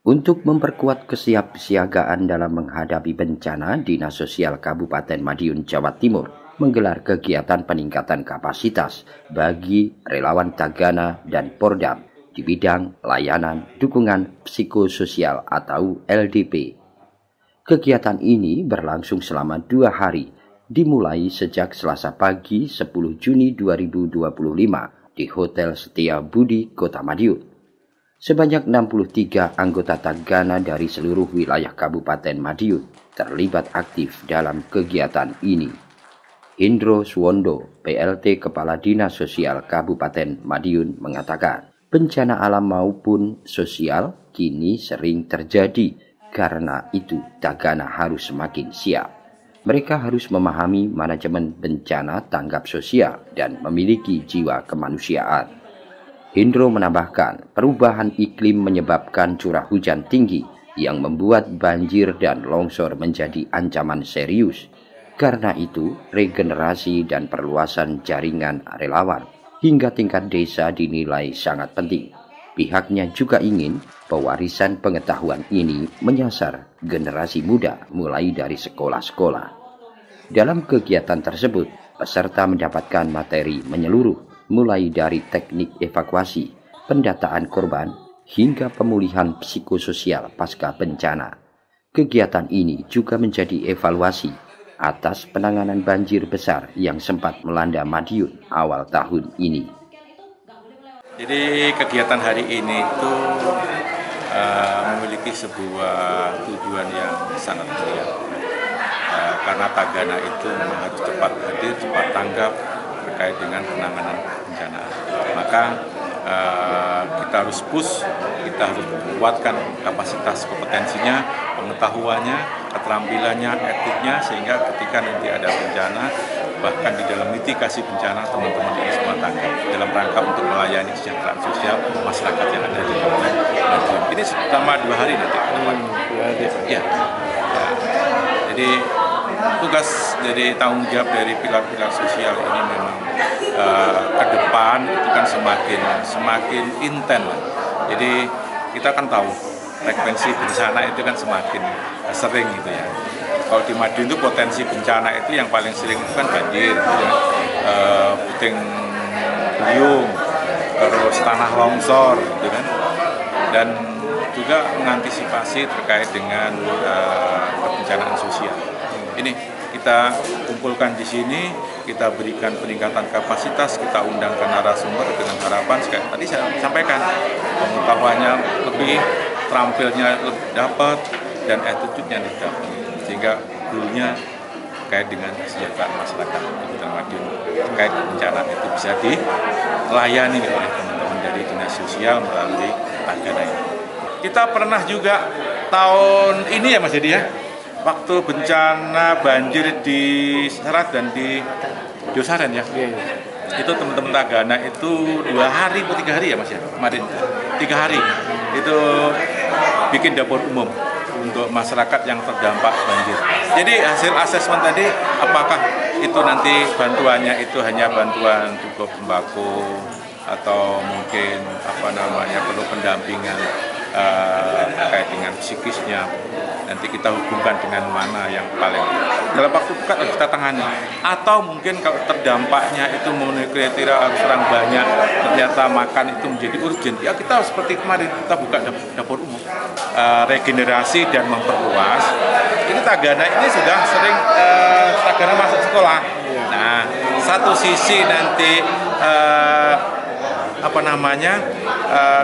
Untuk memperkuat kesiapsiagaan dalam menghadapi bencana, Dinas Sosial Kabupaten Madiun, Jawa Timur menggelar kegiatan peningkatan kapasitas bagi relawan Tagana dan Pordam di bidang layanan dukungan psikososial atau LDP. Kegiatan ini berlangsung selama 2 hari, dimulai sejak Selasa pagi 10 Juni 2025 di Hotel Setia Budi, Kota Madiun. Sebanyak 63 anggota Tagana dari seluruh wilayah Kabupaten Madiun terlibat aktif dalam kegiatan ini. Indro Suwondo, PLT Kepala Dinas Sosial Kabupaten Madiun mengatakan, bencana alam maupun sosial kini sering terjadi, karena itu Tagana harus semakin siap. Mereka harus memahami manajemen bencana tanggap sosial dan memiliki jiwa kemanusiaan. Indro menambahkan, perubahan iklim menyebabkan curah hujan tinggi yang membuat banjir dan longsor menjadi ancaman serius. Karena itu, regenerasi dan perluasan jaringan relawan hingga tingkat desa dinilai sangat penting. Pihaknya juga ingin pewarisan pengetahuan ini menyasar generasi muda mulai dari sekolah-sekolah. Dalam kegiatan tersebut, peserta mendapatkan materi menyeluruh, mulai dari teknik evakuasi, pendataan korban, hingga pemulihan psikososial pasca bencana. Kegiatan ini juga menjadi evaluasi atas penanganan banjir besar yang sempat melanda Madiun awal tahun ini. Jadi kegiatan hari ini itu memiliki sebuah tujuan yang sangat mulia. Karena Tagana itu harus cepat hadir, cepat tanggap terkait dengan penanganan bencana. Maka kita harus push, kita harus menguatkan kapasitas kompetensinya, pengetahuannya, keterampilannya, etiknya, sehingga ketika nanti ada bencana, bahkan di dalam mitigasi bencana, teman-teman ini semua tanggap dalam rangka untuk melayani kesejahteraan sosial masyarakat yang ada di Kabupaten Madiun. Ini selama 2 hari nanti. Ya. Jadi tugas dari tanggung jawab dari pilar-pilar sosial ini memang ke depan itu kan semakin intens. Jadi kita kan tahu frekuensi bencana itu kan semakin sering gitu ya. Kalau di Madiun itu potensi bencana itu yang paling sering itu kan banjir, ya, puting beliung, terus tanah longsor, gitu kan. Dan juga mengantisipasi terkait dengan kebencanaan sosial. Ini kita kumpulkan di sini, kita berikan peningkatan kapasitas, kita undangkan narasumber dengan harapan tadi saya sampaikan pengetahuannya lebih, terampilnya lebih dapat, dan attitude-nya didapat, sehingga goal-nya terkait dengan kesejahteraan masyarakat di Kabupaten Madiun terkait bencana itu bisa dilayani oleh teman-teman dari Dinas Sosial melalui Tagana ini. Kita pernah juga tahun ini ya Mas Dedi ya, waktu bencana banjir di Serat dan di Josaren ya, itu teman-teman Tagana itu 2 hari atau 3 hari ya Mas ya, kemarin 3 hari itu bikin dapur umum untuk masyarakat yang terdampak banjir. Jadi hasil asesmen tadi, apakah itu nanti bantuannya itu hanya bantuan cukup sembako atau mungkin perlu pendampingan terkait dengan psikisnya, nanti kita hubungkan dengan mana yang paling dalam waktu dekat harus kita tangani, atau mungkin kalau terdampaknya itu memenuhi kriteria harus orang banyak, ternyata makan itu menjadi urgent, ya kita seperti kemarin kita buka dapur umum, regenerasi dan memperluas. Ini Tagana ini sudah sering Tagana masuk sekolah. Nah, satu sisi nanti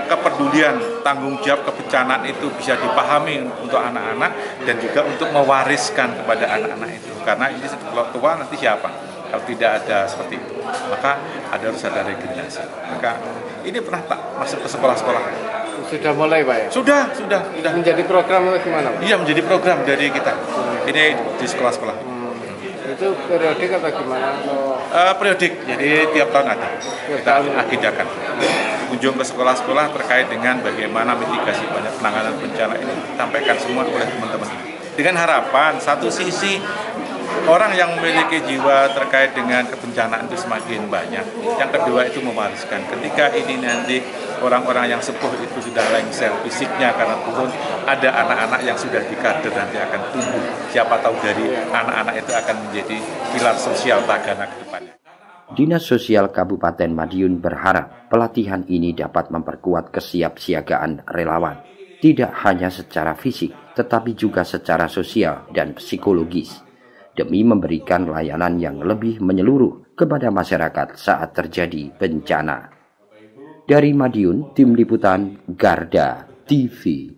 kepedulian, tanggung jawab kebencanaan itu bisa dipahami untuk anak-anak dan juga untuk mewariskan kepada anak-anak itu. Karena ini kalau tua nanti siapa? Kalau tidak ada seperti itu, maka harus ada regenerasi. Maka ini pernah tak masuk ke sekolah-sekolah? Sudah mulai Pak ya? Sudah. Menjadi program atau gimana? Iya, menjadi program dari kita. Ini di sekolah-sekolah. Itu periodik atau gimana? Periodik, jadi tiap tahun ada. Kita agendakan. Kunjung ke sekolah-sekolah terkait dengan bagaimana mitigasi penanganan bencana ini disampaikan semua oleh teman-teman. Dengan harapan satu sisi orang yang memiliki jiwa terkait dengan kebencanaan itu semakin banyak. Yang kedua itu mewariskan. Ketika ini nanti orang-orang yang sepuh itu sudah lengser fisiknya karena turun, ada anak-anak yang sudah dikader nanti akan tumbuh. Siapa tahu dari anak-anak itu akan menjadi pilar sosial Tagana ke depannya. Dinas Sosial Kabupaten Madiun berharap pelatihan ini dapat memperkuat kesiapsiagaan relawan, tidak hanya secara fisik, tetapi juga secara sosial dan psikologis, demi memberikan layanan yang lebih menyeluruh kepada masyarakat saat terjadi bencana. Dari Madiun, Tim Liputan Garda TV.